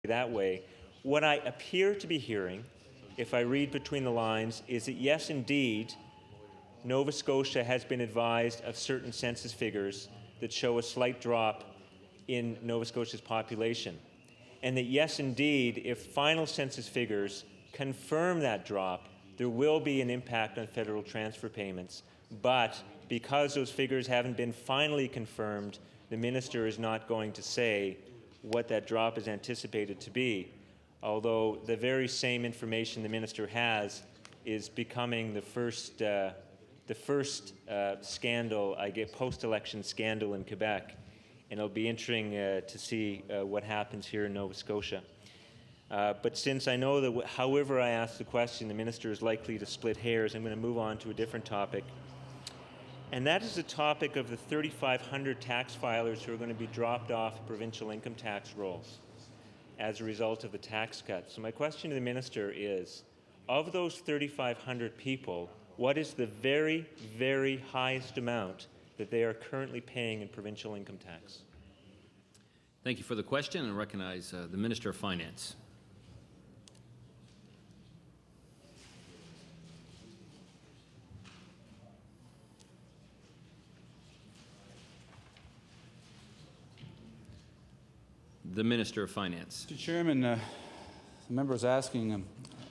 that way. What I appear to be hearing, if I read between the lines, is that yes, indeed, Nova Scotia has been advised of certain census figures that show a slight drop in Nova Scotia's population. And that yes, indeed, if final census figures confirm that drop, there will be an impact on federal transfer payments. But because those figures haven't been finally confirmed, the minister is not going to say what that drop is anticipated to be, although the very same information the minister has is becoming the first scandal, post-election scandal in Quebec, and it'll be interesting to see what happens here in Nova Scotia. But since I know that however I ask the question, the minister is likely to split hairs, I'm going to move on to a different topic. And that is the topic of the 3,500 tax filers who are going to be dropped off provincial income tax rolls as a result of the tax cut. So my question to the minister is, of those 3,500 people, what is the very, very highest amount that they are currently paying in provincial income tax? Thank you for the question, and recognize the Minister of Finance. The Minister of Finance. Mr. Chairman, the member is asking a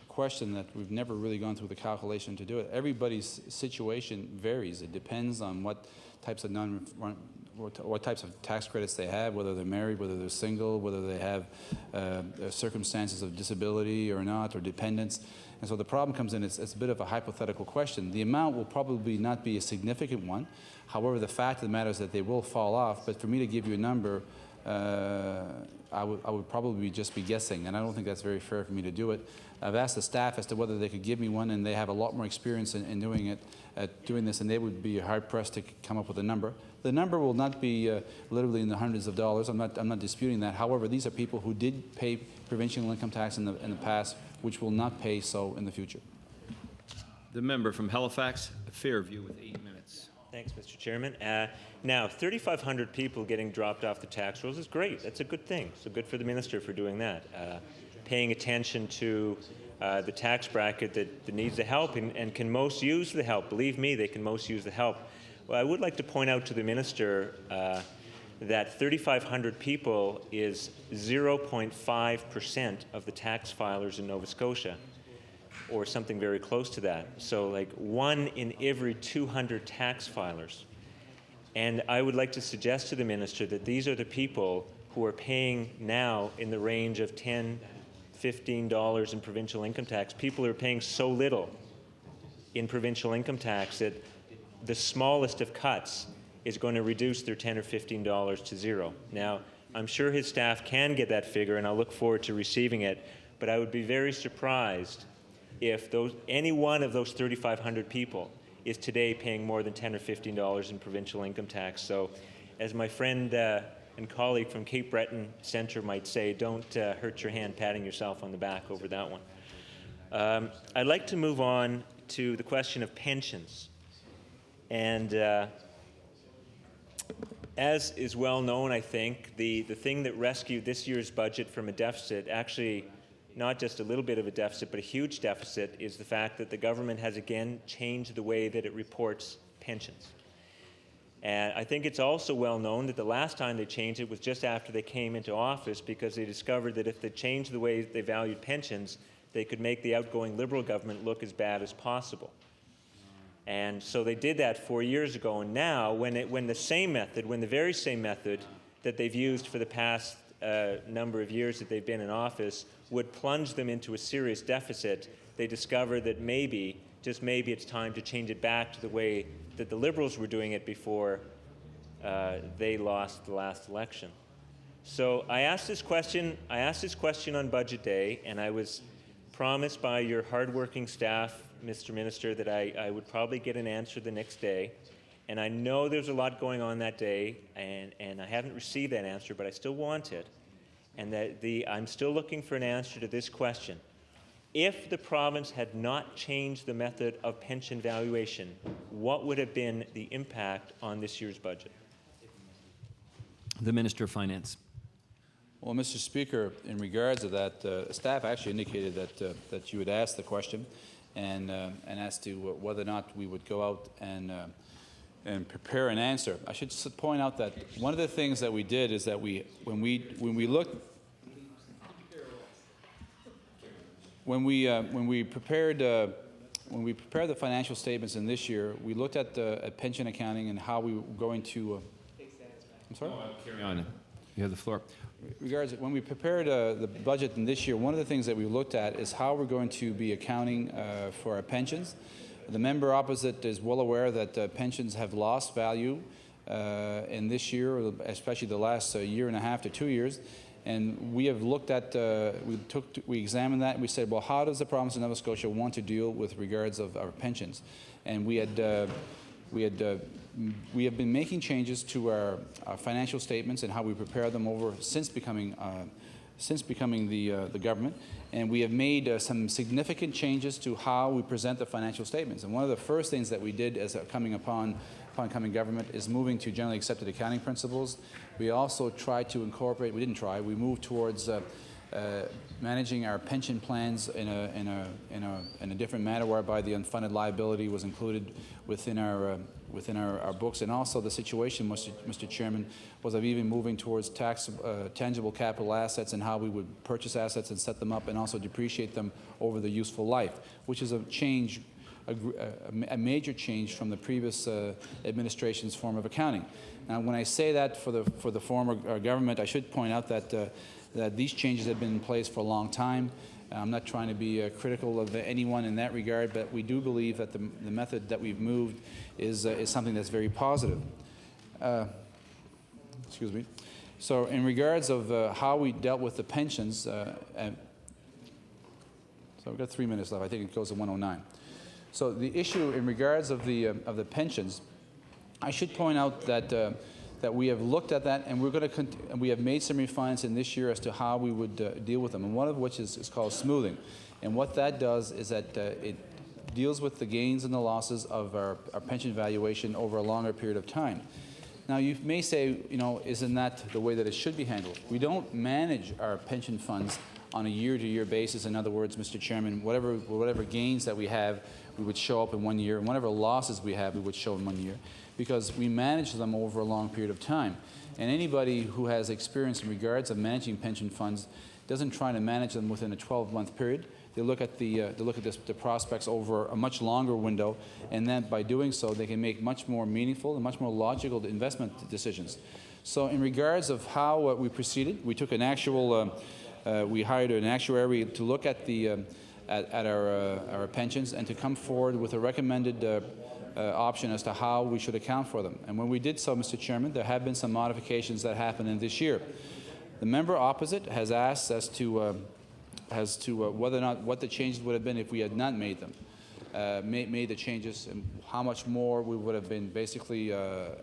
question that we've never really gone through the calculation to do it. Everybody's situation varies. It depends on what types of tax credits they have, whether they're married, whether they're single, whether they have circumstances of disability or not, or dependents. And so the problem comes in, it's a bit of a hypothetical question. The amount will probably not be a significant one. However, the fact of the matter is that they will fall off. But for me to give you a number, I would probably just be guessing, and I don't think that's very fair for me to do it. I've asked the staff as to whether they could give me one, and they have a lot more experience in doing this, and they would be hard-pressed to come up with a number. The number will not be literally in the hundreds of dollars. I'm not disputing that. However, these are people who did pay provincial income tax in the past, which will not pay so in the future. The member from Halifax, Fairview, with 8 minutes. Thanks, Mr. Chairman. Now, 3,500 people getting dropped off the tax rolls is great. That's a good thing. So good for the minister for doing that. Paying attention to the tax bracket that needs the help and can most use the help. Believe me, they can most use the help. Well, I would like to point out to the minister that 3,500 people is 0.5% of the tax filers in Nova Scotia, or something very close to that. So like 1 in every 200 tax filers. And I would like to suggest to the minister that these are the people who are paying now in the range of $10, $15 in provincial income tax. People are paying so little in provincial income tax that the smallest of cuts is going to reduce their $10 or $15 to zero. Now, I'm sure his staff can get that figure, and I'll look forward to receiving it, but I would be very surprised if any one of those 3,500 people is today paying more than $10 or $15 in provincial income tax. So, as my friend and colleague from Cape Breton Centre might say, don't hurt your hand patting yourself on the back over that one. I'd like to move on to the question of pensions. And as is well known, I think, the thing that rescued this year's budget from a deficit, actually not just a little bit of a deficit, but a huge deficit, is the fact that the government has again changed the way that it reports pensions. And I think it's also well known that the last time they changed it was just after they came into office, because they discovered that if they changed the way they valued pensions, they could make the outgoing Liberal government look as bad as possible. And so they did that 4 years ago, and now when the very same method that they've used for the past number of years that they've been in office would plunge them into a serious deficit, they discovered that maybe, just maybe, it's time to change it back to the way that the Liberals were doing it before they lost the last election. So I asked this question on Budget Day, and I was promised by your hardworking staff, Mr. Minister, that I would probably get an answer the next day. And I know there's a lot going on that day, and I haven't received that answer, but I still want it. And that I'm still looking for an answer to this question. If the province had not changed the method of pension valuation, what would have been the impact on this year's budget? The Minister of Finance. Well, Mr. Speaker, in regards to that, staff actually indicated that you would ask the question and as to whether or not we would go out and prepare an answer. I should point out that one of the things that we did is that when we prepared the financial statements in this year, we looked at pension accounting and how we were going to. I'm sorry. Carry on. You have the floor. When we prepared the budget in this year, one of the things that we looked at is how we're going to be accounting for our pensions. The member opposite is well aware that pensions have lost value in this year, especially the last year and a half to 2 years. And we have looked at, we examined that, and we said, well, how does the province of Nova Scotia want to deal with regards of our pensions? And we have been making changes to our financial statements and how we prepare them over since becoming the government, and we have made some significant changes to how we present the financial statements. And one of the first things that we did as coming coming government is moving to generally accepted accounting principles. We also tried to incorporate. We didn't try. We moved towards managing our pension plans in a different manner, whereby the unfunded liability was included within our books. And also the situation, Mr. Chairman, was of even moving towards tangible capital assets and how we would purchase assets and set them up and also depreciate them over the useful life, which is a change, a major change from the previous administration's form of accounting. Now, when I say that for the former government, I should point out that these changes have been in place for a long time. I'm not trying to be critical of anyone in that regard, but we do believe that the method that we've moved is something that's very positive. Excuse me. So in regards of how we dealt with the pensions, so we've got 3 minutes left. I think it goes to 1:09. So the issue in regards of the pensions, I should point out that we have looked at that, and we have made some refinements in this year as to how we would deal with them, and one of which is called smoothing. And what that does is that it deals with the gains and the losses of our pension valuation over a longer period of time. Now, you may say, isn't that the way that it should be handled? We don't manage our pension funds on a year-to-year basis. In other words, Mr. Chairman, whatever gains that we have, we would show up in 1 year, and whatever losses we have, we would show in 1 year, because we manage them over a long period of time. And anybody who has experience in regards of managing pension funds doesn't try to manage them within a 12-month period. They look at the prospects over a much longer window, and then by doing so, they can make much more meaningful and much more logical investment decisions. So, in regards of how we proceeded, we took an actual, we hired an actuary to look at our pensions and to come forward with a recommended option as to how we should account for them. And when we did so, Mr. Chairman, there have been some modifications that happened in this year. The member opposite has asked as to whether or not what the changes would have been if we had not made them, made the changes, and how much more we would have been basically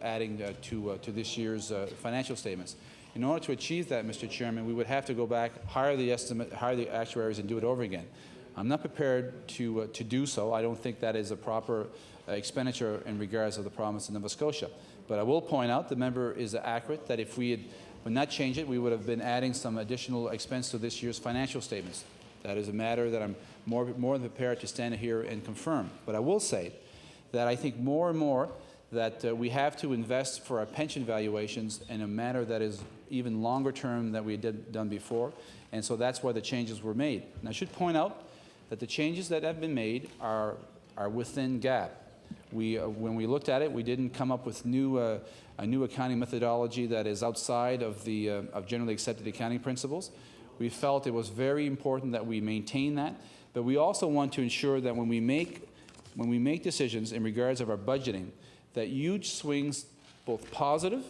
adding to this year's financial statements. In order to achieve that, Mr. Chairman, we would have to go back, hire the actuaries, and do it over again. I'm not prepared to do so. I don't think that is a proper expenditure in regards of the province of Nova Scotia. But I will point out the member is accurate that if we would not change it, we would have been adding some additional expense to this year's financial statements. That is a matter that I'm more than prepared to stand here and confirm. But I will say that I think more and more that we have to invest for our pension valuations in a manner that is even longer term than we had done before. And so that's why the changes were made. And I should point out that the changes that have been made are within GAAP. When we looked at it, we didn't come up with a new accounting methodology that is outside of generally accepted accounting principles. We felt it was very important that we maintain that, but we also want to ensure that when we make decisions in regards of our budgeting, that huge swings, both positive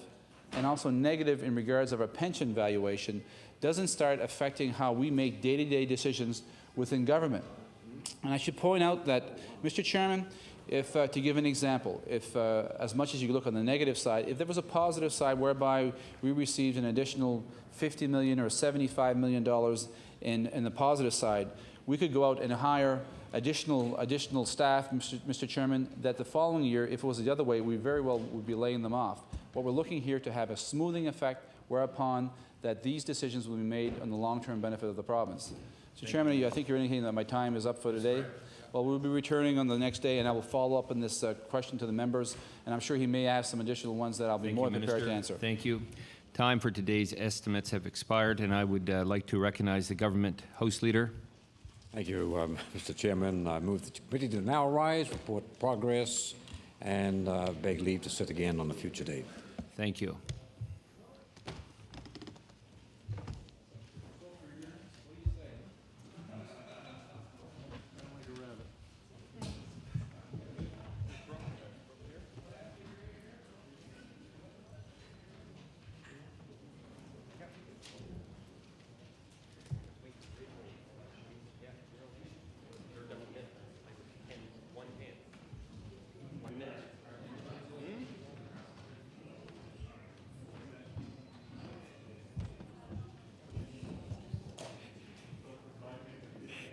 and also negative in regards of our pension valuation, doesn't start affecting how we make day-to-day decisions within government. And I should point out that, Mr. Chairman, if, to give an example, if as much as you look on the negative side, if there was a positive side whereby we received an additional $50 million or $75 million in the positive side, we could go out and hire additional staff, Mr. Chairman, that the following year, if it was the other way, we very well would be laying them off. What we're looking here to have a smoothing effect, whereupon that these decisions will be made on the long-term benefit of the province. Mr. Chairman, I think you're indicating that my time is up for today. Well, we'll be returning on the next day, and I will follow up on this question to the members, and I'm sure he may ask some additional ones that I'll be more than prepared to answer. Thank you. Time for today's estimates have expired, and I would like to recognize the government House Leader. Thank you, Mr. Chairman. I move the committee to now rise, report progress, and beg leave to sit again on a future date. Thank you.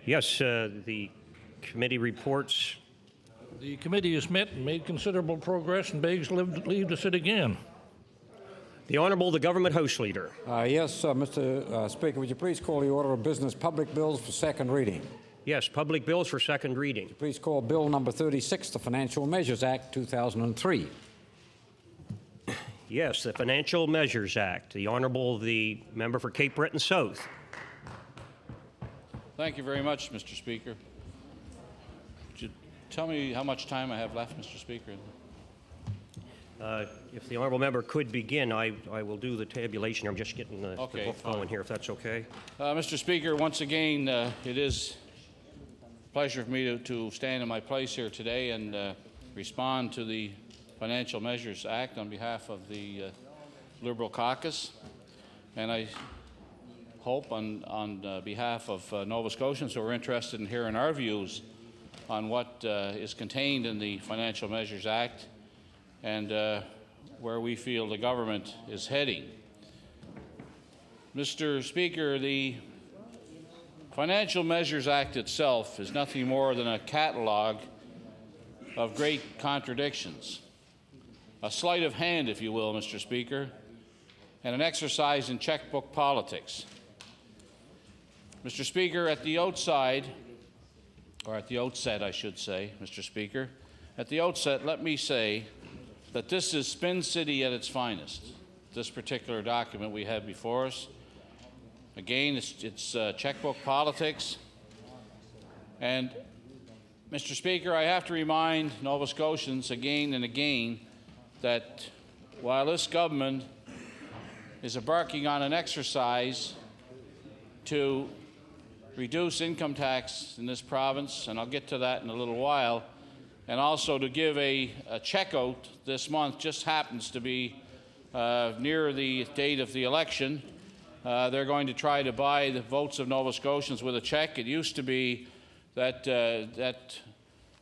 Yes, the committee reports. The committee has met and made considerable progress and begs leave to sit again. The Honourable the Government House Leader. Yes, Mr. Speaker, would you please call the order of business public bills for second reading? Yes, public bills for second reading. Please call Bill number 36, the Financial Measures Act 2003. Yes, the Financial Measures Act. The Honourable the member for Cape Breton South. Thank you very much, Mr. Speaker. Would you tell me how much time I have left, Mr. Speaker? If the Honourable member could begin, I will do the tabulation. I'm just getting the book fine. going here, if that's okay. Mr. Speaker, once again, it is a pleasure for me to stand in my place here today and respond to the Financial Measures Act on behalf of the Liberal caucus. And I hope on behalf of Nova Scotians who are interested in hearing our views on what is contained in the Financial Measures Act and where we feel the government is heading. Mr. Speaker, the Financial Measures Act itself is nothing more than a catalogue of great contradictions, a sleight of hand, if you will, Mr. Speaker, and an exercise in checkbook politics. Mr. Speaker, at the outside, or at the outset, I should say, Mr. Speaker, at the outset, let me say that this is Spin City at its finest, this particular document we have before us. Again, it's checkbook politics. And, Mr. Speaker, I have to remind Nova Scotians again and again that while this government is embarking on an exercise to reduce income tax in this province, and I'll get to that in a little while, and also to give a checkout this month, just happens to be near the date of the election. They're going to try to buy the votes of Nova Scotians with a check. It used to be that, that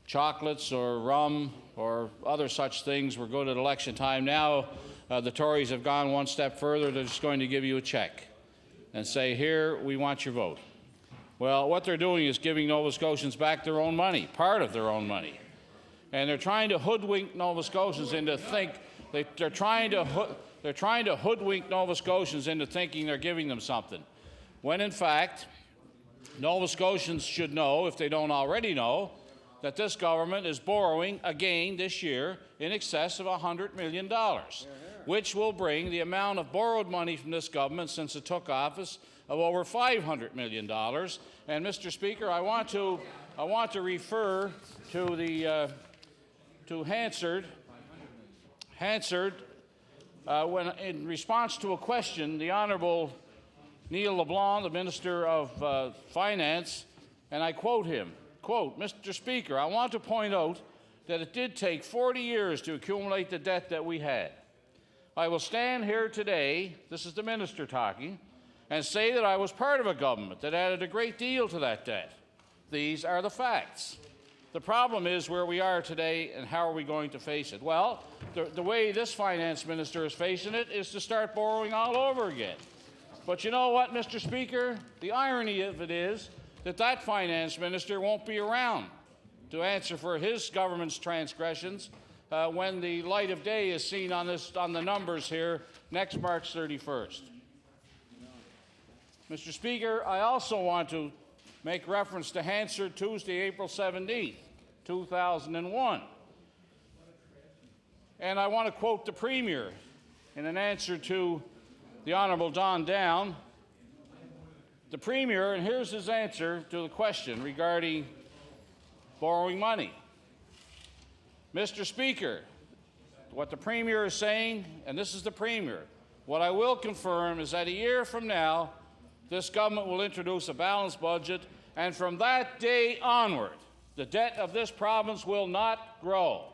chocolates or rum or other such things were good at election time. Now the Tories have gone one step further. They're just going to give you a check and say, here, we want your vote. Well, what they're doing is giving Nova Scotians back their own money, part of their own money. And they're trying to hoodwink Nova Scotians into they're trying to hoodwink Nova Scotians into thinking they're giving them something, when in fact Nova Scotians should know, if they don't already know, that this government is borrowing again this year in excess of $100 million, which will bring the amount of borrowed money from this government since it took office of over $500 million. And, Mr. Speaker, I want to refer to the to Hansard. When in response to a question, the Honourable Neil LeBlanc, the Minister of Finance, and I quote him, quote, Mr. Speaker, I want to point out that it did take 40 years to accumulate the debt that we had. I will stand here today, this is the Minister talking, and say that I was part of a government that added a great deal to that debt. These are the facts. The problem is where we are today and how are we going to face it? Well, the way this finance minister is facing it is to start borrowing all over again. But you know what, Mr. Speaker? The irony of it is that that finance minister won't be around to answer for his government's transgressions when the light of day is seen on the numbers here next March 31st. Mr. Speaker, I also want to make reference to Hansard Tuesday, April 17th, 2001. And I want to quote the Premier in an answer to the Honourable Don Down. The Premier, and here's his answer to the question regarding borrowing money. Mr. Speaker, what the Premier is saying, and this is the Premier, what I will confirm is that a year from now, this government will introduce a balanced budget, and from that day onward, the debt of this province will not grow.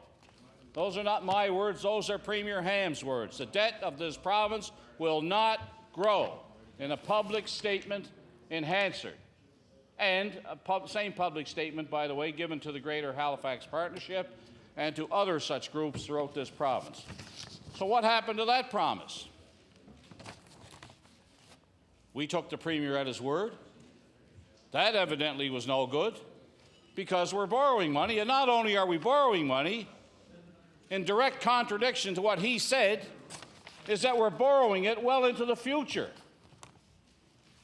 Those are not my words, those are Premier Ham's words. The debt of this province will not grow, in a public statement in Hansard. And a same public statement, by the way, given to the Greater Halifax Partnership and to other such groups throughout this province. So what happened to that promise? We took the Premier at his word. That evidently was no good because we're borrowing money, and not only are we borrowing money, in direct contradiction to what he said, is that we're borrowing it well into the future.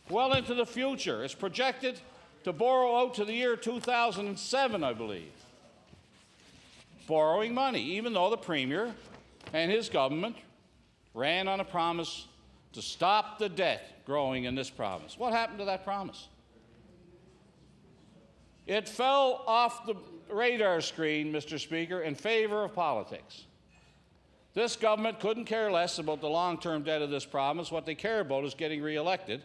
Well into the future. It's projected to borrow out to the year 2007, I believe. Borrowing money, even though the Premier and his government ran on a promise to stop the debt growing in this province. What happened to that promise? It fell off the radar screen, Mr. Speaker, in favor of politics. This government couldn't care less about the long-term debt of this province. What they care about is getting reelected.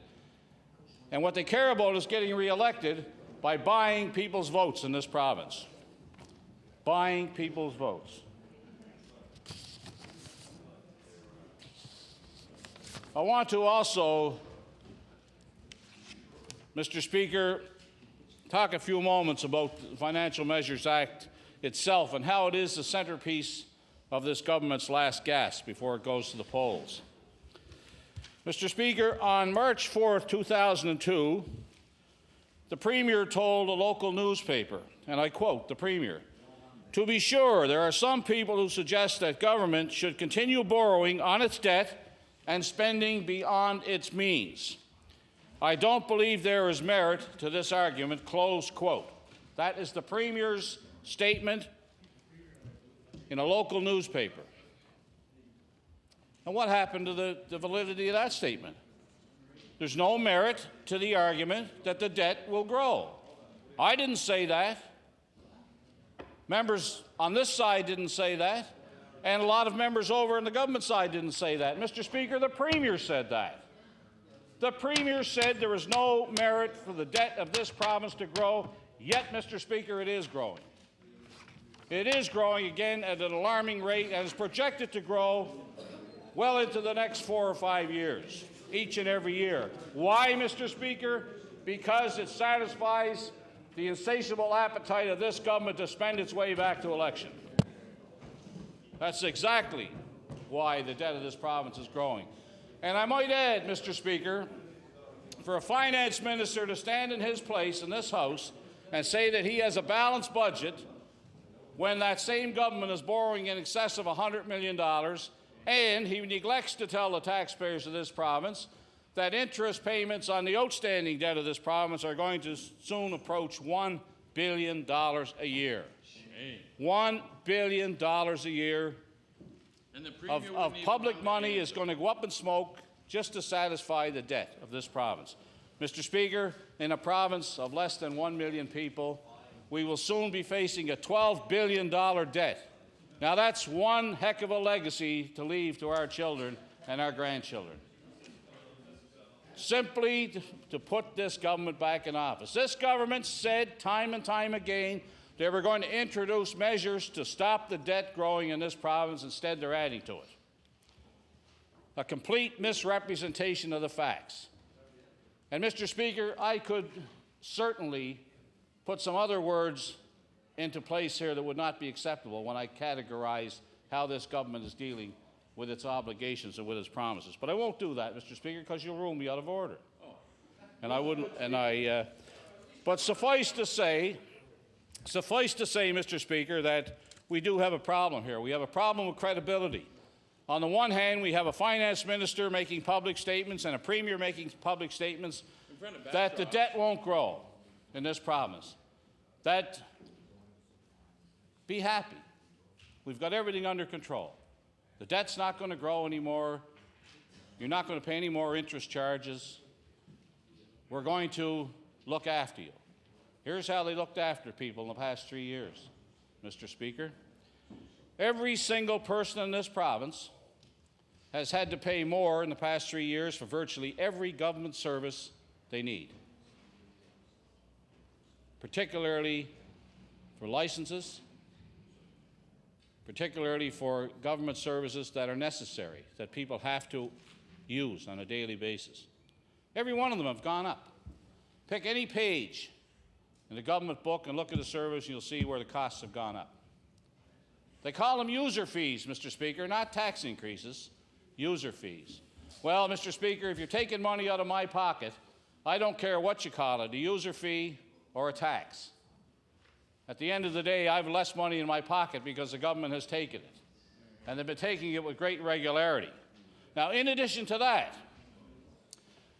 And what they care about is getting reelected by buying people's votes in this province. Buying people's votes. I want to also, Mr. Speaker, talk a few moments about the Financial Measures Act itself and how it is the centerpiece of this government's last gasp before it goes to the polls. Mr. Speaker, on March 4th, 2002, the Premier told a local newspaper, and I quote the Premier, "To be sure, there are some people who suggest that government should continue borrowing on its debt and spending beyond its means. I don't believe there is merit to this argument," close quote. That is the Premier's statement in a local newspaper. And what happened to the validity of that statement? There's no merit to the argument that the debt will grow. I didn't say that. Members on this side didn't say that. And a lot of members over on the government side didn't say that. Mr. Speaker, the Premier said that. The Premier said there is no merit for the debt of this province to grow, yet, Mr. Speaker, it is growing. It is growing again at an alarming rate and is projected to grow well into the next 4 or 5 years, each and every year. Why, Mr. Speaker? Because it satisfies the insatiable appetite of this government to spend its way back to election. That's exactly why the debt of this province is growing. And I might add, Mr. Speaker, for a finance minister to stand in his place in this House and say that he has a balanced budget when that same government is borrowing in excess of $100 million, and he neglects to tell the taxpayers of this province that interest payments on the outstanding debt of this province are going to soon approach $1 billion a year. $1 billion a year of public money is going to go up in smoke just to satisfy the debt of this province. Mr. Speaker, in a province of less than 1 million people, we will soon be facing a $12 billion debt. Now that's one heck of a legacy to leave to our children and our grandchildren. Simply to put this government back in office. This government said time and time again they were going to introduce measures to stop the debt growing in this province. Instead, they're adding to it. A complete misrepresentation of the facts. And, Mr. Speaker, I could certainly put some other words into place here that would not be acceptable when I categorize how this government is dealing with its obligations and with its promises. But I won't do that, Mr. Speaker, because you'll rule me out of order. And I wouldn't, but suffice to say, Mr. Speaker, that we do have a problem here. We have a problem with credibility. On the one hand, we have a finance minister making public statements and a premier making public statements that the debt won't grow in this province. That, be happy. We've got everything under control. The debt's not going to grow anymore. You're not going to pay any more interest charges. We're going to look after you. Here's how they looked after people in the past 3 years, Mr. Speaker. Every single person in this province has had to pay more in the past 3 years for virtually every government service they need, particularly for licenses, particularly for government services that are necessary, that people have to use on a daily basis. Every one of them have gone up. Pick any page in the government book and look at the service, and you'll see where the costs have gone up. They call them user fees, Mr. Speaker, not tax increases, user fees. Well, Mr. Speaker, if you're taking money out of my pocket, I don't care what you call it, a user fee or a tax. At the end of the day, I have less money in my pocket because the government has taken it. And they've been taking it with great regularity. Now, in addition to that,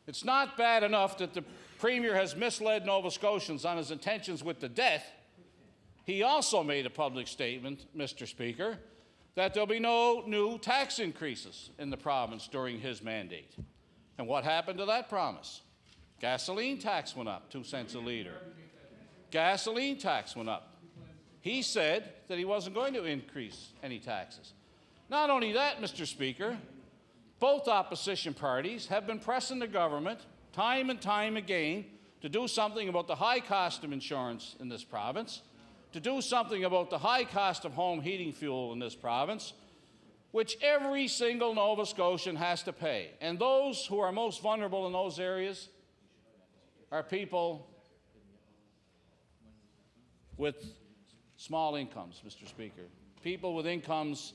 it's not bad enough that the Premier has misled Nova Scotians on his intentions with the debt. He also made a public statement, Mr. Speaker, that there'll be no new tax increases in the province during his mandate. And what happened to that promise? Gasoline tax went up 2 cents a liter. Gasoline tax went up. He said that he wasn't going to increase any taxes. Not only that, Mr. Speaker, both opposition parties have been pressing the government time and time again to do something about the high cost of insurance in this province, to do something about the high cost of home heating fuel in this province, which every single Nova Scotian has to pay. And those who are most vulnerable in those areas are people with small incomes, Mr. Speaker. People with incomes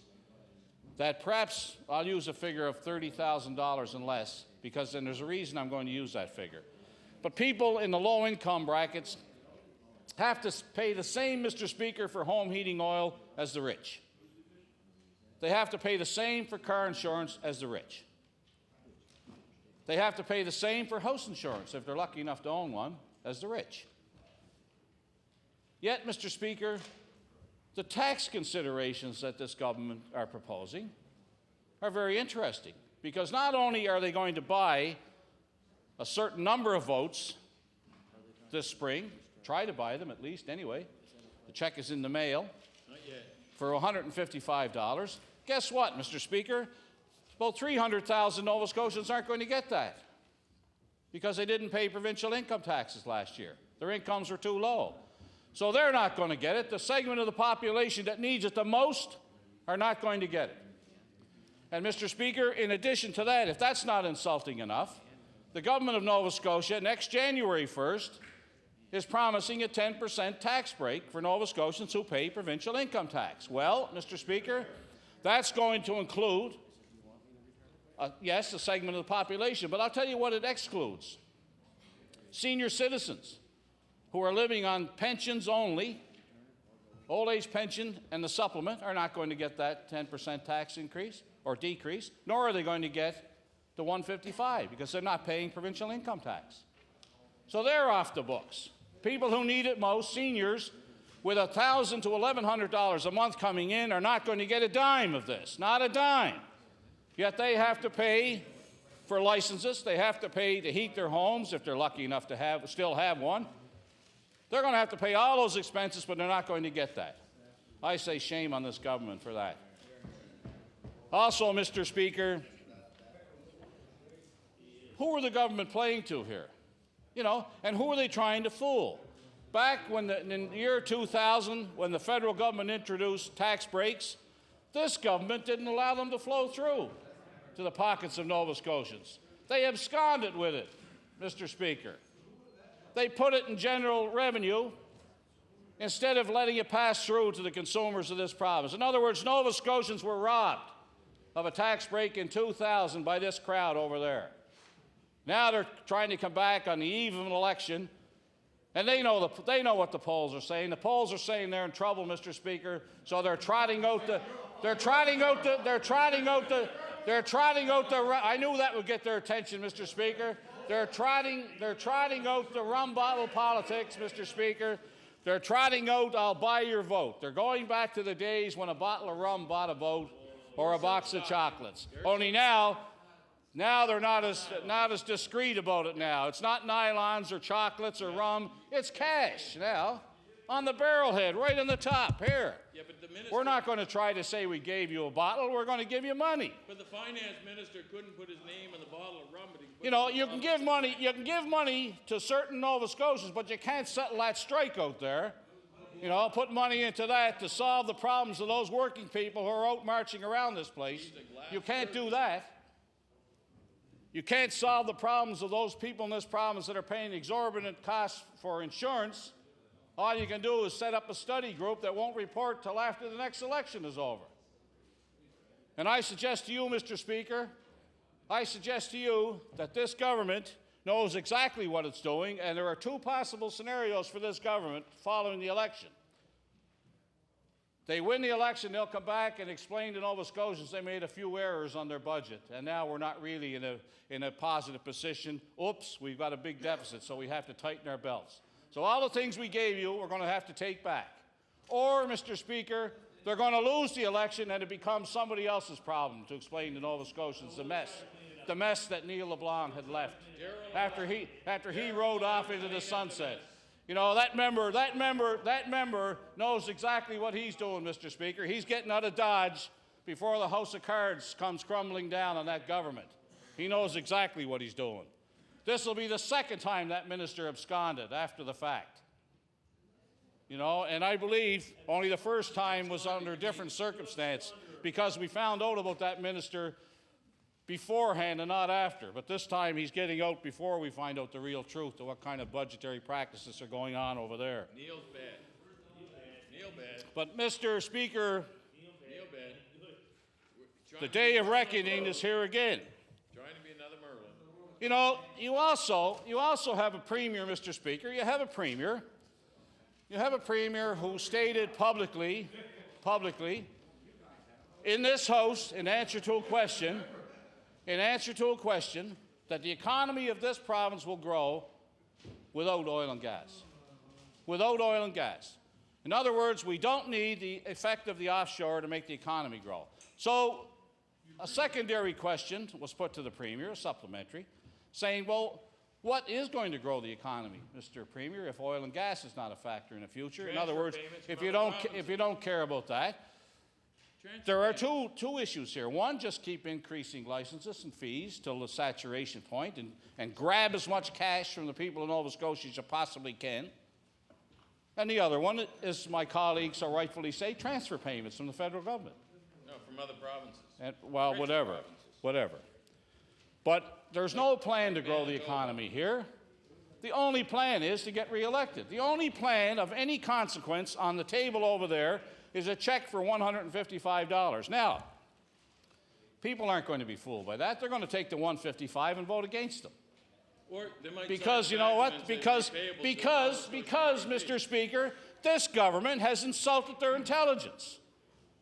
that perhaps, I'll use a figure of $30,000 and less, because then there's a reason I'm going to use that figure. But people in the low income brackets have to pay the same, Mr. Speaker, for home heating oil as the rich. They have to pay the same for car insurance as the rich. They have to pay the same for house insurance, if they're lucky enough to own one, as the rich. Yet, Mr. Speaker, the tax considerations that this government are proposing are very interesting, because not only are they going to buy a certain number of votes this spring, try to buy them at least anyway, the check is in the mail, for $155. Guess what, Mr. Speaker? About 300,000 Nova Scotians aren't going to get that because they didn't pay provincial income taxes last year. Their incomes were too low. So they're not going to get it. The segment of the population that needs it the most are not going to get it. And, Mr. Speaker, in addition to that, if that's not insulting enough, the government of Nova Scotia next January 1st is promising a 10% tax break for Nova Scotians who pay provincial income tax. Well, Mr. Speaker, that's going to include, yes, a segment of the population, but I'll tell you what it excludes. Senior citizens who are living on pensions only, old age pension and the supplement, are not going to get that 10% tax increase or decrease, nor are they going to get the $155 because they're not paying provincial income tax. So they're off the books. People who need it most, seniors with $1,000 to $1,100 a month coming in, are not going to get a dime of this, not a dime. Yet they have to pay for licenses. They have to pay to heat their homes if they're lucky enough to still have one. They're going to have to pay all those expenses, but they're not going to get that. I say shame on this government for that. Also, Mr. Speaker, who are the government playing to here? You know, and who are they trying to fool? Back in the year 2000, when the federal government introduced tax breaks, this government didn't allow them to flow through to the pockets of Nova Scotians. They absconded with it, Mr. Speaker. They put it in general revenue instead of letting it pass through to the consumers of this province. In other words, Nova Scotians were robbed of a tax break in 2000 by this crowd over there. Now they're trying to come back on the eve of an election And they know what the polls are saying. The polls are saying they're in trouble, Mr. Speaker. So they're trotting out the I knew that would get their attention, Mr. Speaker. They're trotting out the rum bottle politics, Mr. Speaker. They're trotting out, I'll buy your vote. They're going back to the days when a bottle of rum bought a vote or a box of chocolates. Only now they're not as discreet about it now. It's not nylons or chocolates or rum. It's cash now on the barrelhead, right on the top here. Yeah, but the minister, we're not going to try to say we gave you a bottle. We're going to give you money. But the finance minister couldn't put his name on the bottle of rum. But he put you know, you can give money. You can give money to certain Nova Scotians, but you can't settle that strike out there. You know, put money into that to solve the problems of those working people who are out marching around this place. You can't do that. You can't solve the problems of those people in this province that are paying exorbitant costs for insurance. All you can do is set up a study group that won't report till after the next election is over. And I suggest to you, Mr. Speaker, I suggest to you that this government knows exactly what it's doing, and there are two possible scenarios for this government following the election. They win the election, they'll come back and explain to Nova Scotians they made a few errors on their budget, and now we're not really in a positive position. Oops, we've got a big deficit, so we have to tighten our belts. So all the things we gave you, we're going to have to take back. Or, Mr. Speaker, they're going to lose the election and it becomes somebody else's problem to explain to Nova Scotians the mess that Neil LeBlanc had left after he rode off into the sunset. You know, that member knows exactly what he's doing, Mr. Speaker. He's getting out of Dodge before the House of Cards comes crumbling down on that government. He knows exactly what he's doing. This will be the second time that minister absconded after the fact. You know, and I believe only the first time was under a different circumstance because we found out about that minister beforehand and not after. But this time he's getting out before we find out the real truth of what kind of budgetary practices are going on over there. Neil's bad. Neil bad. But, Mr. Speaker, Neil bad. the day of reckoning is here again. Trying to be another Merlin. You know, you also have a premier, Mr. Speaker. You have a premier. You have a premier who stated publicly, in this House, in answer to a question, that the economy of this province will grow without oil and gas. Without oil and gas. In other words, we don't need the effect of the offshore to make the economy grow. So a secondary question was put to the Premier, supplementary, saying, well, what is going to grow the economy, Mr. Premier, if oil and gas is not a factor in the future? In other words, if you don't care about that, there are two issues here. One, just keep increasing licenses and fees till the saturation point and grab as much cash from the people of Nova Scotia as you possibly can. And the other one is, my colleagues so rightfully say, transfer payments from the federal government. No, from other provinces. And, well, whatever. But there's no plan to grow the economy here. The only plan is to get reelected. The only plan of any consequence on the table over there is a check for $155. Now, people aren't going to be fooled by that. They're going to take the $155 and vote against them. Or they might Because, you know what? Because, Mr. Speaker, this government has insulted their intelligence.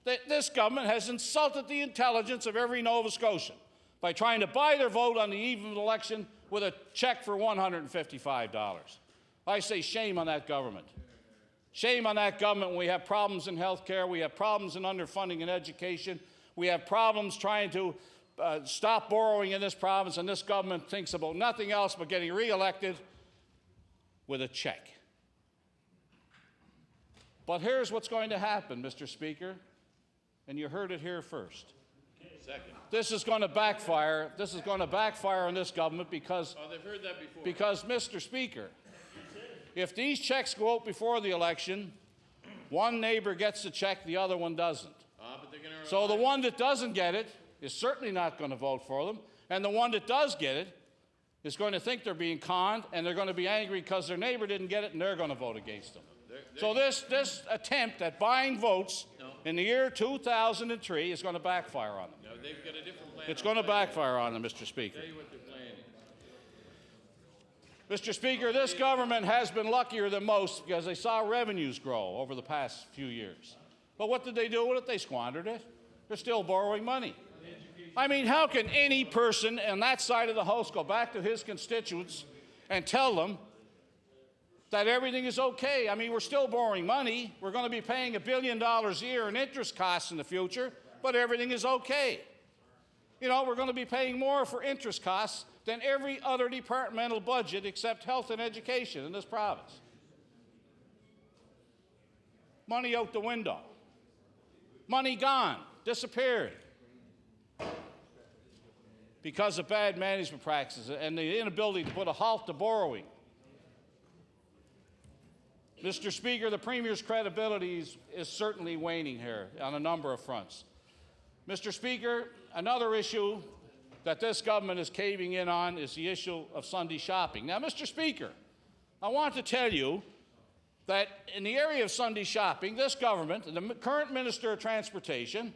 This government has insulted the intelligence of every Nova Scotian by trying to buy their vote on the eve of an election with a check for $155. I say shame on that government. Shame on that government when we have problems in health care, we have problems in underfunding in education, we have problems trying to stop borrowing in this province, and this government thinks about nothing else but getting reelected with a check. But here's what's going to happen, Mr. Speaker, and you heard it here first. Second. This is going to backfire. This is going to backfire on this government because, they've heard that before. Because, Mr. Speaker, if these checks go out before the election, one neighbor gets the check, the other one doesn't. But they're gonna So the one that doesn't get it is certainly not going to vote for them, and the one that does get it is going to think they're being conned, and they're going to be angry because their neighbor didn't get it, and they're going to vote against them. So this attempt at buying votes in the year 2003 is going to backfire on them. No, they've got a different plan. It's going to backfire on them, Mr. Speaker. I'll tell you what they're planning. Mr. Speaker, this government has been luckier than most because they saw revenues grow over the past few years. But what did they do with it? They squandered it. They're still borrowing money. I mean, how can any person on that side of the House go back to his constituents and tell them that everything is okay? I mean, we're still borrowing money. We're going to be paying $1 billion a year in interest costs in the future, but everything is okay. You know, we're going to be paying more for interest costs than every other departmental budget except health and education in this province. Money out the window. Money gone, disappeared. Because of bad management practices and the inability to put a halt to borrowing. Mr. Speaker, the Premier's credibility is certainly waning here on a number of fronts. Mr. Speaker, another issue that this government is caving in on is the issue of Sunday shopping. Now, Mr. Speaker, I want to tell you that in the area of Sunday shopping, this government, the current Minister of Transportation,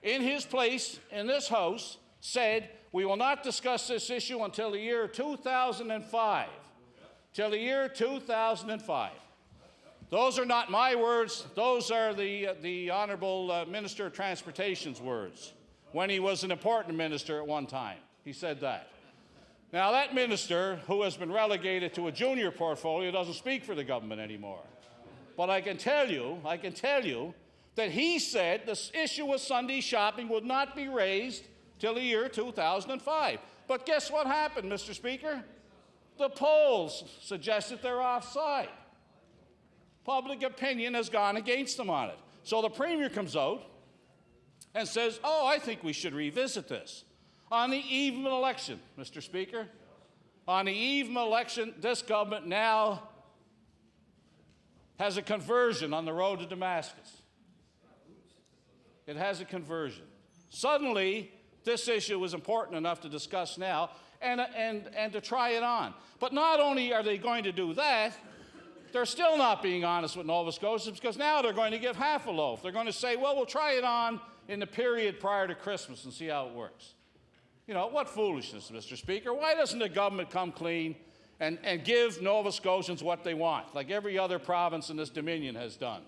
in his place in this House, said we will not discuss this issue until the year 2005. Till the year 2005. Those are not my words. Those are the Honourable Minister of Transportation's words when he was an important minister at one time. He said that. Now, that minister, who has been relegated to a junior portfolio, doesn't speak for the government anymore. But I can tell you that he said this issue of Sunday shopping would not be raised till the year 2005. But guess what happened, Mr. Speaker? The polls suggested they're offside. Public opinion has gone against them on it. So the Premier comes out and says, oh, I think we should revisit this. On the eve of an election, Mr. Speaker, on the eve of an election, this government now has a conversion on the road to Damascus. It has a conversion. Suddenly, this issue is important enough to discuss now and to try it on. But not only are they going to do that, they're still not being honest with Nova Scotians because now they're going to give half a loaf. They're going to say, well, we'll try it on in the period prior to Christmas and see how it works. You know, what foolishness, Mr. Speaker. Why doesn't the government come clean and give Nova Scotians what they want, like every other province in this Dominion has done?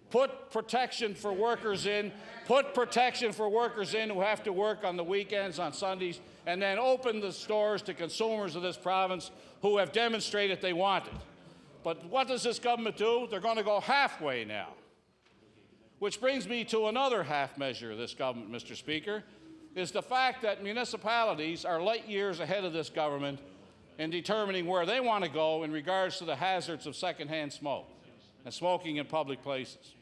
Put protection for workers in. Put protection for workers in who have to work on the weekends, on Sundays, and then open the stores to consumers of this province who have demonstrated they want it. But what does this government do? They're going to go halfway now. Which brings me to another half measure of this government, Mr. Speaker, is the fact that municipalities are light years ahead of this government in determining where they want to go in regards to the hazards of secondhand smoke and smoking in public places.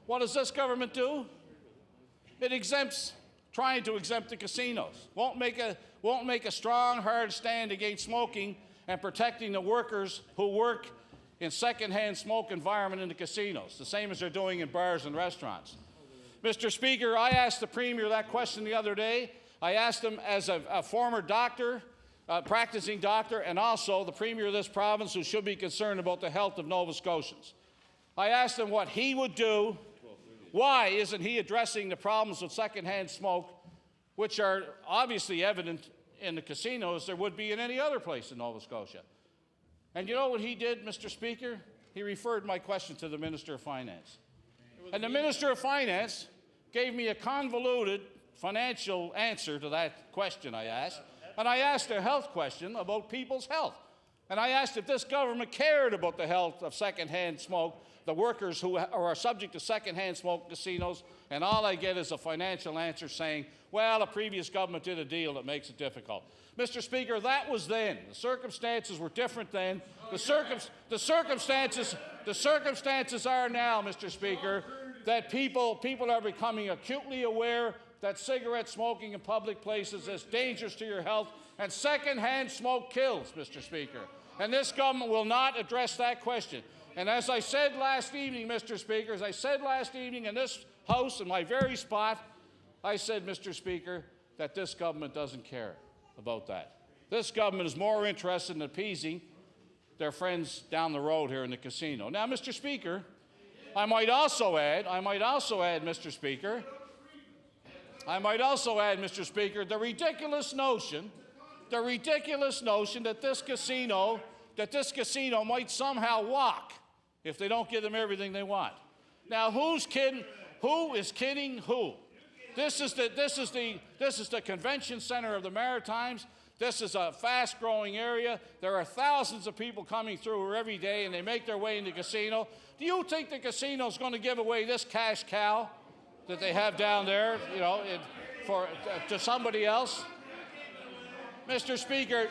What does this government do? It trying to exempt the casinos. Won't make a strong, hard stand against smoking and protecting the workers who work in secondhand smoke environment in the casinos, the same as they're doing in bars and restaurants. Mr. Speaker, I asked the Premier that question the other day. I asked him as a former doctor, practicing doctor, and also the Premier of this province who should be concerned about the health of Nova Scotians. I asked him what he would do. Why isn't he addressing the problems with secondhand smoke, which are obviously evident in the casinos there would be in any other place in Nova Scotia? And you know what he did, Mr. Speaker? He referred my question to the Minister of Finance. And the Minister of Finance gave me a convoluted financial answer to that question I asked. And I asked a health question about people's health. And I asked if this government cared about the health of secondhand smoke, the workers who are subject to secondhand smoke casinos, and all I get is a financial answer saying, well, a previous government did a deal that makes it difficult. Mr. Speaker, that was then. The circumstances were different then. The circumstances are now, Mr. Speaker, that people are becoming acutely aware that cigarette smoking in public places is dangerous to your health, and secondhand smoke kills, Mr. Speaker. And this government will not address that question. And as I said last evening, Mr. Speaker, as I said last evening in this House, in my very spot, I said, Mr. Speaker, that this government doesn't care about that. This government is more interested in appeasing their friends down the road here in the casino. Now, Mr. Speaker, I might also add, Mr. Speaker, the ridiculous notion the ridiculous notion that this casino might somehow walk if they don't give them everything they want. Now, who's kidding? Who is kidding who? This is the convention center of the Maritimes. This is a fast-growing area. There are thousands of people coming through here every day, and they make their way into the casino. Do you think the casino is going to give away this cash cow that they have down there, you know, to somebody else? Mr. Speaker,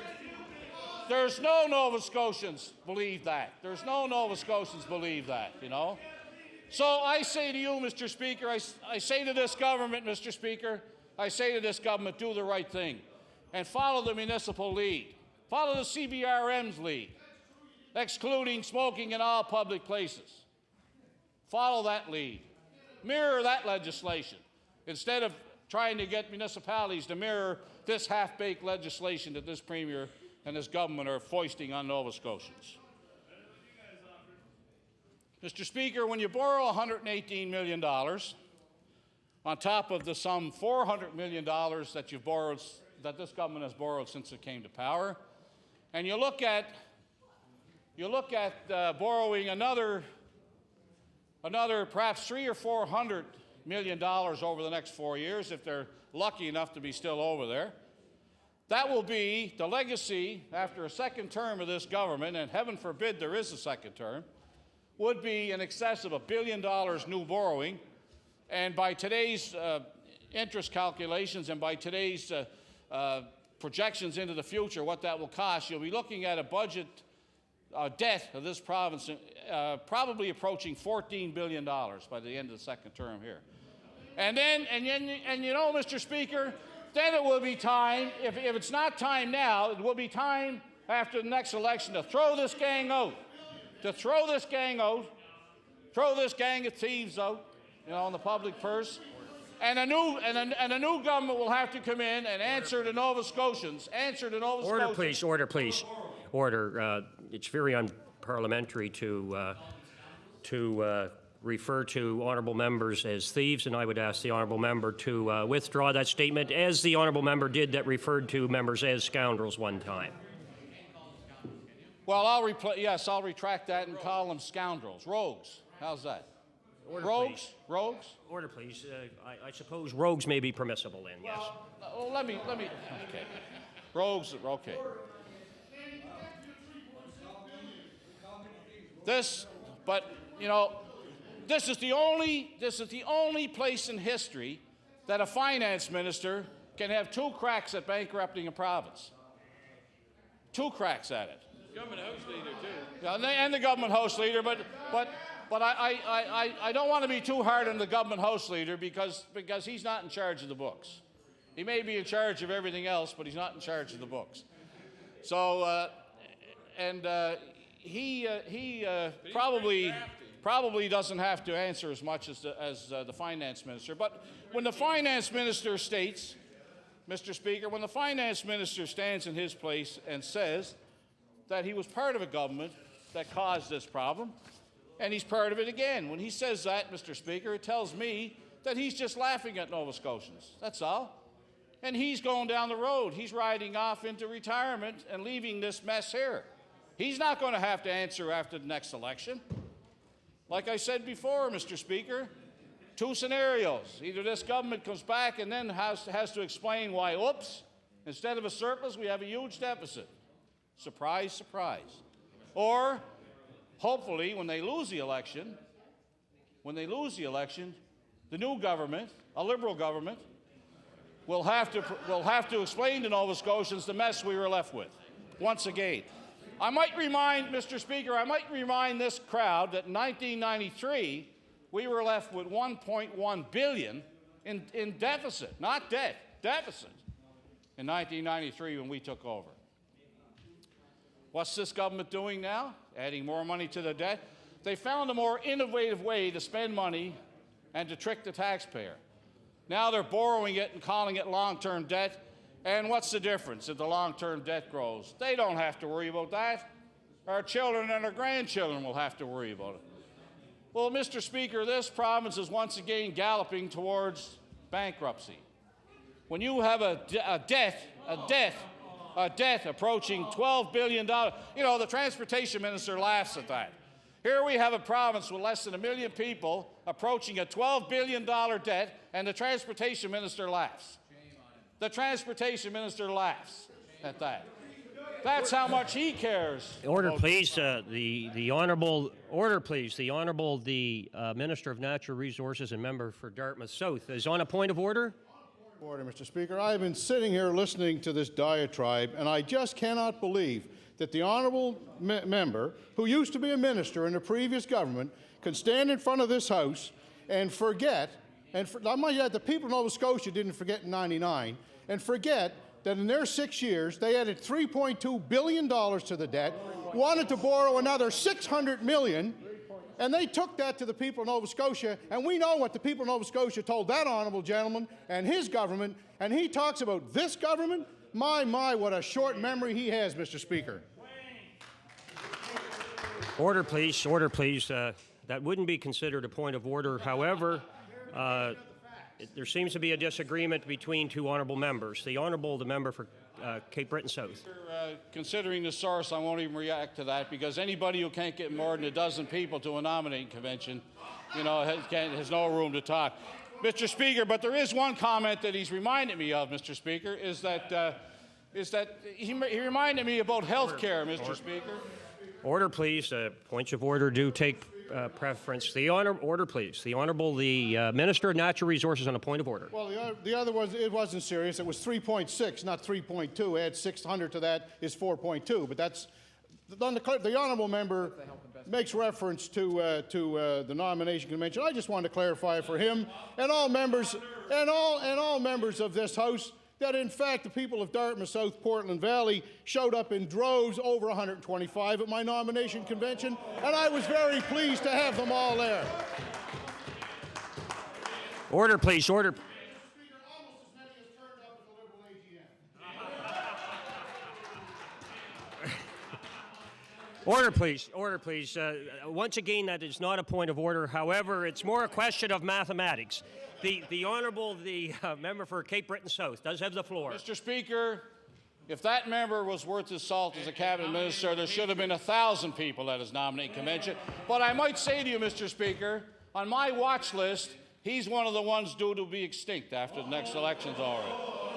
there's no Nova Scotians believe that. There's no Nova Scotians believe that, you know. So I say to you, Mr. Speaker, I say to this government, Mr. Speaker, I say to this government, do the right thing and follow the municipal lead. Follow the CBRM's lead, excluding smoking in all public places. Follow that lead. Mirror that legislation instead of trying to get municipalities to mirror this half-baked legislation that this Premier and this government are foisting on Nova Scotians. Mr. Speaker, when you borrow $118 million on top of the some $400 million that you've borrowed, that this government has borrowed since it came to power, and you look at borrowing another perhaps $300 or $400 million over the next 4 years, if they're lucky enough to be still over there, that will be the legacy after a second term of this government, and heaven forbid there is a second term, would be in excess of $1 billion new borrowing. And by today's interest calculations and by today's projections into the future, what that will cost, you'll be looking at a budget debt of this province probably approaching $14 billion by the end of the second term here. And you know, Mr. Speaker, then it will be time, if it's not time now, it will be time after the next election to throw this gang out. Throw this gang of thieves out, you know, in the public purse. And a new government will have to come in and answer to Nova Scotians. Order, please. Order, please. Order. It's very unparliamentary to refer to honourable members as thieves, and I would ask the honourable member to withdraw that statement, as the honourable member did that referred to members as scoundrels one time. Well, I'll retract that and call them scoundrels. Rogues. How's that? Order, rogues? Please. Rogues? Order, please. I suppose rogues may be permissible then, yes. Well, let me, okay. Rogues, okay. But, you know, this is the only place in history that a finance minister can have 2 cracks at bankrupting a province. 2 cracks at it. Government House Leader, too. Yeah, and the government House Leader, but I don't want to be too hard on the government House Leader because he's not in charge of the books. He may be in charge of everything else, but he's not in charge of the books. So, he probably doesn't have to answer as much as the finance minister. But when the finance minister states, Mr. Speaker, when the finance minister stands in his place and says that he was part of a government that caused this problem, and he's part of it again. When he says that, Mr. Speaker, it tells me that he's just laughing at Nova Scotians. That's all. And he's going down the road. He's riding off into retirement and leaving this mess here. He's not going to have to answer after the next election. Like I said before, Mr. Speaker, 2 scenarios. Either this government comes back and then has to explain why, oops, instead of a surplus, we have a huge deficit. Surprise, surprise. Or, hopefully, when they lose the election, the new government, a Liberal government, will have to explain to Nova Scotians the mess we were left with, once again. I might remind, Mr. Speaker, this crowd that in 1993, we were left with $1.1 billion in deficit, not debt, deficit, in 1993 when we took over. What's this government doing now? Adding more money to the debt. They found a more innovative way to spend money and to trick the taxpayer. Now they're borrowing it and calling it long-term debt. And what's the difference if the long-term debt grows? They don't have to worry about that. Our children and our grandchildren will have to worry about it. Well, Mr. Speaker, this province is once again galloping towards bankruptcy. When you have a debt a debt approaching $12 billion. You know, the transportation minister laughs at that. Here we have a province with less than 1 million people approaching a $12 billion debt, and the transportation minister laughs. The transportation minister laughs at that. That's how much he cares. Order, please. The honourable order, please. The honourable Minister of Natural Resources and member for Dartmouth South is on a point of order. Order, Mr. Speaker. I have been sitting here listening to this diatribe, and I just cannot believe that the honourable member, who used to be a minister in the previous government, can stand in front of this House and forget, I might add, the people of Nova Scotia didn't forget in '99, and forget that in their 6 years they added $3.2 billion to the debt, wanted to borrow another $600 million, and they took that to the people of Nova Scotia, and we know what the people of Nova Scotia told that honourable gentleman and his government, and he talks about this government. My, what a short memory he has, Mr. Speaker. Order, please. Order, please. That wouldn't be considered a point of order. However, there seems to be a disagreement between two honourable members. The member for Cape Breton South. Considering the source, I won't even react to that, because anybody who can't get more than a dozen people to a nominating convention, you know, has no room to talk. Mr. Speaker, but there is one comment that he's reminded me of, Mr. Speaker, is that he reminded me about health care, Mr. Speaker. Order, please. Points of order do take preference. Order, please. The Honourable Minister of Natural Resources on a point of order. Well, the other was, it wasn't serious. It was 3.6, not 3.2. Add 600 to that is 4.2. But that's the honourable member makes reference to the nomination convention. I just wanted to clarify for him and all members and all members of this House that in fact the people of Dartmouth South, Portland Valley showed up in droves, over 125 at my nomination convention, and I was very pleased to have them all there. Order, please. Order. Mr. Speaker, almost as many as turned up at the Liberal AGM. Order, please. Order, please. Once again, that is not a point of order. However, it's more a question of mathematics. The Honourable member for Cape Breton South does have the floor. Mr. Speaker, if that member was worth his salt as a cabinet minister, there should have been 1,000 people at his nominating convention. But I might say to you, Mr. Speaker, on my watch list, he's one of the ones due to be extinct after the next election's over.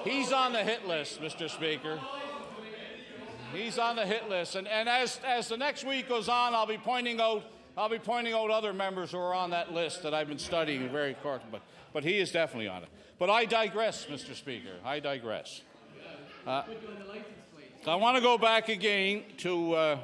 He's on the hit list, Mr. Speaker. He's on the hit list, and as the next week goes on, I'll be pointing out other members who are on that list that I've been studying very carefully. But he is definitely on it. But I digress, Mr. Speaker. I digress. I want to go back again to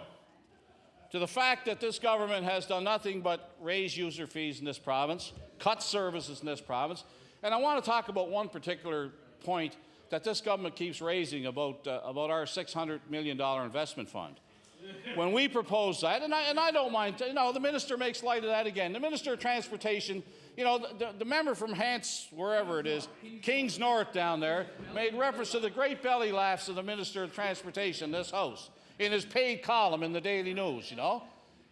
the fact that this government has done nothing but raise user fees in this province, cut services in this province, and I want to talk about one particular point that this government keeps raising about our $600 million investment fund. When we propose that, and I don't mind, you know, the minister makes light of that again. The Minister of Transportation, you know, the member from Hants, wherever it is, Kings North down there, made reference to the great belly laughs of the Minister of Transportation in this House, in his paid column in the Daily News, you know.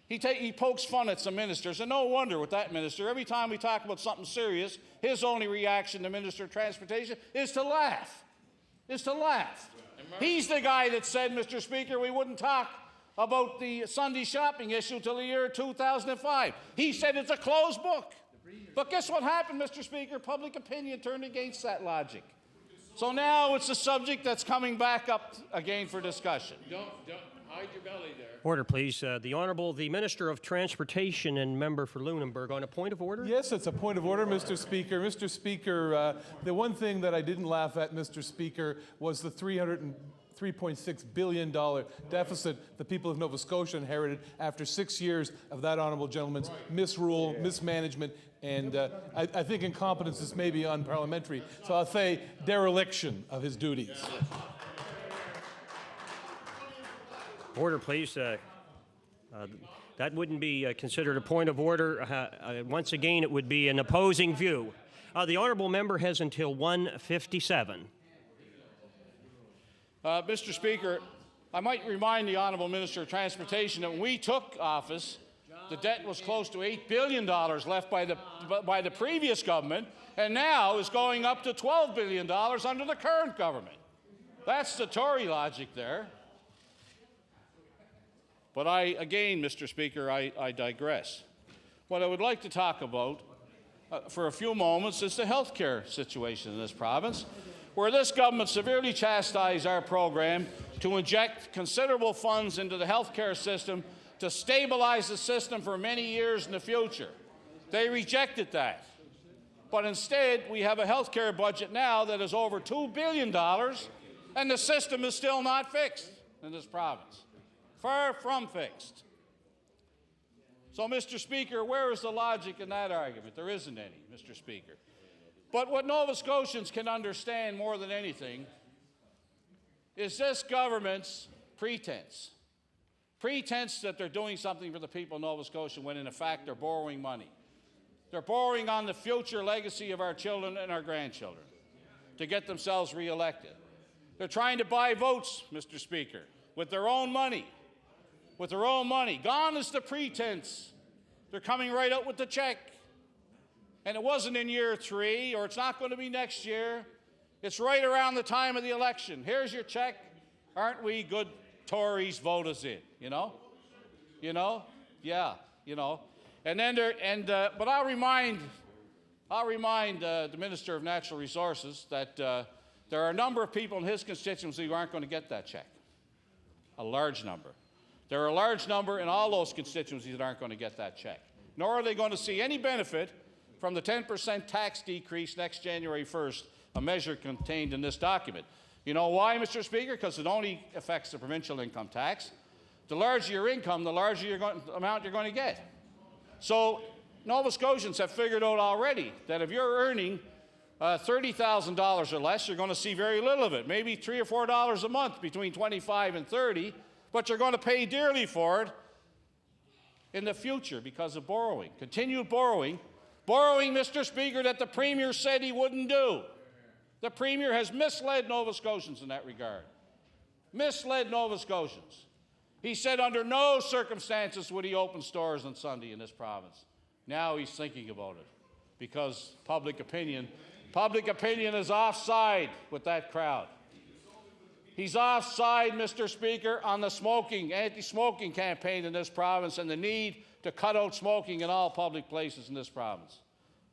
He pokes fun at some ministers, and no wonder with that minister. Every time we talk about something serious, his only reaction, the Minister of Transportation, is to laugh. He's the guy that said, Mr. Speaker, we wouldn't talk about the Sunday shopping issue till the year 2005. He said it's a closed book. But guess what happened, Mr. Speaker? Public opinion turned against that logic. So now it's a subject that's coming back up again for discussion. Don't hide your belly there. Order, please. The Minister of Transportation and member for Lunenburg on a point of order. Yes, it's a point of order, Mr. Speaker. Mr. Speaker, the one thing that I didn't laugh at, Mr. Speaker, was the $3.6 billion deficit the people of Nova Scotia inherited after 6 years of that honourable gentleman's misrule, mismanagement, and I think incompetence is maybe unparliamentary. So I'll say dereliction of his duties. Order, please. That wouldn't be considered a point of order. Once again, it would be an opposing view. The honourable member has until 1:57. Mr. Speaker, I might remind the Honourable Minister of Transportation that when we took office, the debt was close to $8 billion left by the previous government, and now is going up to $12 billion under the current government. That's the Tory logic there. But again, Mr. Speaker, I digress. What I would like to talk about for a few moments is the health care situation in this province, where this government severely chastised our program to inject considerable funds into the health care system to stabilize the system for many years in the future. They rejected that. But instead, we have a health care budget now that is over $2 billion, and the system is still not fixed in this province. Far from fixed. So, Mr. Speaker, where is the logic in that argument? There isn't any, Mr. Speaker. But what Nova Scotians can understand more than anything is this government's pretense that they're doing something for the people of Nova Scotia when, in fact, they're borrowing money. They're borrowing on the future legacy of our children and our grandchildren to get themselves reelected. They're trying to buy votes, Mr. Speaker, with their own money. With their own money. Gone is the pretense. They're coming right out with the check. And it wasn't in year 3, or it's not going to be next year. It's right around the time of the election. Here's your check. Aren't we good Tories? Vote us in. You know? Yeah. And then but I'll remind the Minister of Natural Resources that there are a number of people in his constituency who aren't going to get that check. A large number. There are a large number in all those constituencies that aren't going to get that check. Nor are they going to see any benefit from the 10% tax decrease next January 1st, a measure contained in this document. You know why, Mr. Speaker? Because it only affects the provincial income tax. The larger your income, the larger amount you're going to get. So Nova Scotians have figured out already that if you're earning $30,000 or less, you're going to see very little of it, maybe $3 or $4 a month between 25 and 30, but you're going to pay dearly for it in the future because of borrowing, continued borrowing, Mr. Speaker, that the Premier said he wouldn't do. The Premier has misled Nova Scotians in that regard. Misled Nova Scotians. He said under no circumstances would he open stores on Sunday in this province. Now he's thinking about it because public opinion is offside with that crowd. He's offside, Mr. Speaker, on the anti-smoking campaign in this province and the need to cut out smoking in all public places in this province.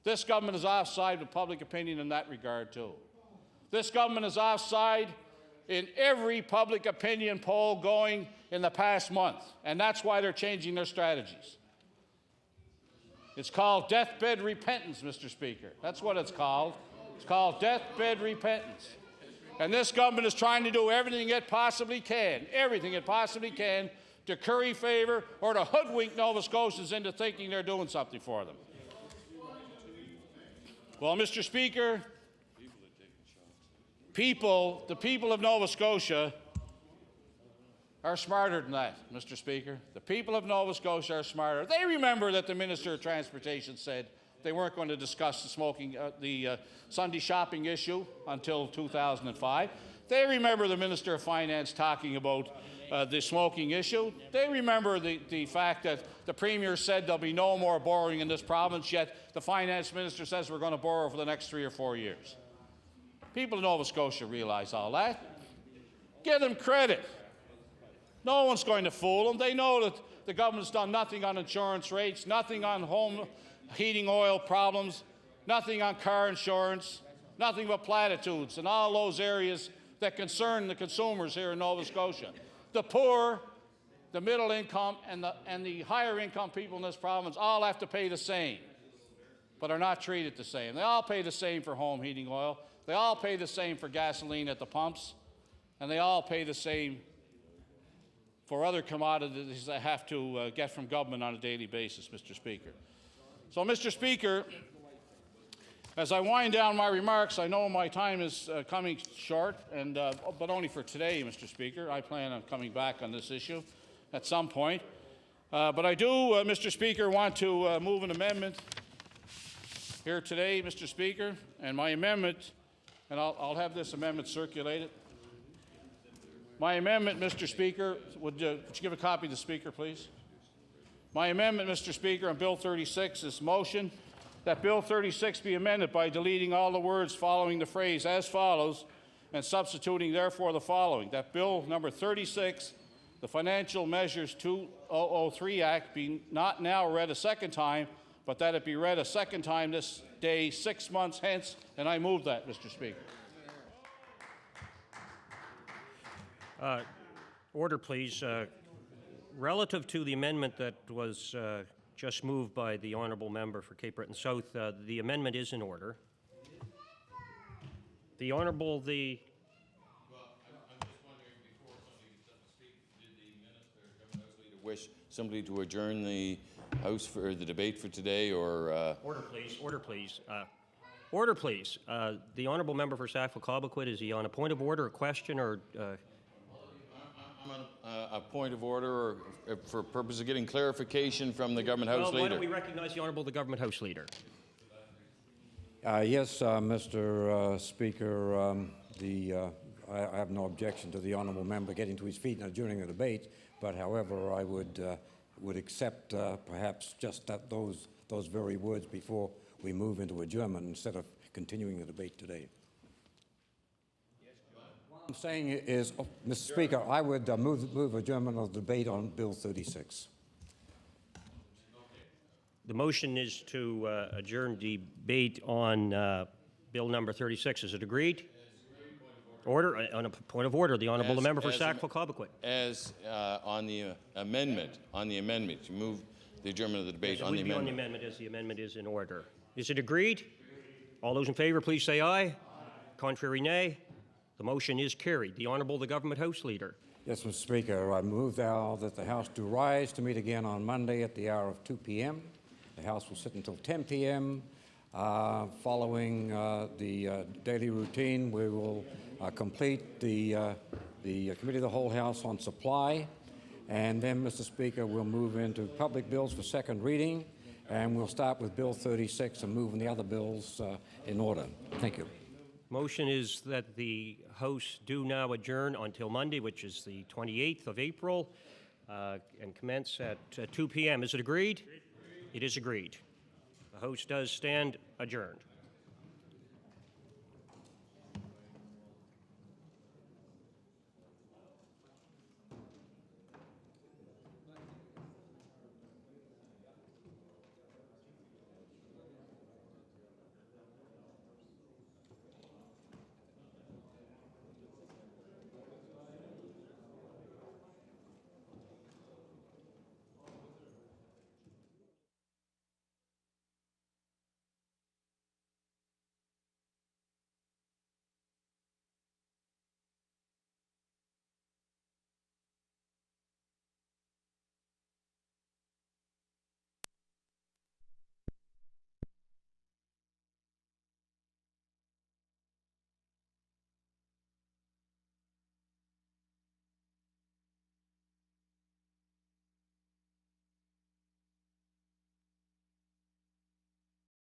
This government is offside with public opinion in that regard, too. This government is offside in every public opinion poll going in the past month, and that's why they're changing their strategies. It's called deathbed repentance, Mr. Speaker. That's what it's called. It's called deathbed repentance. And this government is trying to do everything it possibly can, to curry favor or to hoodwink Nova Scotians into thinking they're doing something for them. Well, Mr. Speaker, the people of Nova Scotia are smarter than that, Mr. Speaker. The people of Nova Scotia are smarter. They remember that the Minister of Transportation said they weren't going to discuss the Sunday shopping issue until 2005. They remember the Minister of Finance talking about the smoking issue. They remember the fact that the Premier said there'll be no more borrowing in this province, yet the Finance Minister says we're going to borrow for the next 3 or 4 years. People in Nova Scotia realize all that. Give them credit. No one's going to fool them. They know that the government's done nothing on insurance rates, nothing on home heating oil problems, nothing on car insurance, nothing but platitudes in all those areas that concern the consumers here in Nova Scotia. The poor, the middle income, and the higher income people in this province all have to pay the same, but are not treated the same. They all pay the same for home heating oil. They all pay the same for gasoline at the pumps, and they all pay the same for other commodities they have to get from government on a daily basis, Mr. Speaker. So, Mr. Speaker, as I wind down my remarks, I know my time is coming short, but only for today, Mr. Speaker. I plan on coming back on this issue at some point. But I do, Mr. Speaker, want to move an amendment here today, Mr. Speaker, and my amendment, and I'll have this amendment circulated. My amendment, Mr. Speaker, would you give a copy to the Speaker, please? My amendment, Mr. Speaker, on Bill 36 is motion that Bill 36 be amended by deleting all the words following the phrase as follows, and substituting therefore the following: that Bill number 36, the Financial Measures 2003 Act, be not now read a second time, but that it be read a second time this day 6 months hence, and I move that, Mr. Speaker. Order, please. Relative to the amendment that was just moved by the honourable member for Cape Breton South, the amendment is in order. The honourable, the... Well, I'm just wondering, before somebody gets up and speaks, did the minister, Government House Leader, wish simply to adjourn the House for the debate for today, or... Order, please. Order, please. Order, please. The honourable member for Sackville-Cobequid, is he on a point of order, a question, or... I'm on a point of order, or for purpose of getting clarification from the Government House Well, Leader. why don't we recognize the honourable, the Government House Leader? Yes, Mr. Speaker, I have no objection to the honourable member getting to his feet during the debate, but however, I would accept perhaps just those very words before we move into adjournment instead of continuing the debate today. What I'm saying is, Mr. Speaker, I would move adjournment of the debate on Bill 36. The motion is to adjourn debate on Bill number 36. Is it agreed? Order. On a point of order, the honourable member for Sackville-Cobequid. As on the amendment, you move the adjournment of the debate on the amendment. On the amendment, as the amendment is in order. Is it agreed? All those in favour, please say aye. Contrary, nay. The motion is carried. The honourable, the Government House Leader. Yes, Mr. Speaker, I move now that the House do rise to meet again on Monday at the hour of 2 p.m. The House will sit until 10 p.m. Following the daily routine, we will complete the Committee of the Whole House on Supply, and then, Mr. Speaker, we'll move into public bills for second reading, and we'll start with Bill 36 and move in the other bills in order. Thank you. Motion is that the House do now adjourn until Monday, which is the 28th of April, and commence at 2 p.m. Is it agreed? It is agreed. The House does stand adjourned.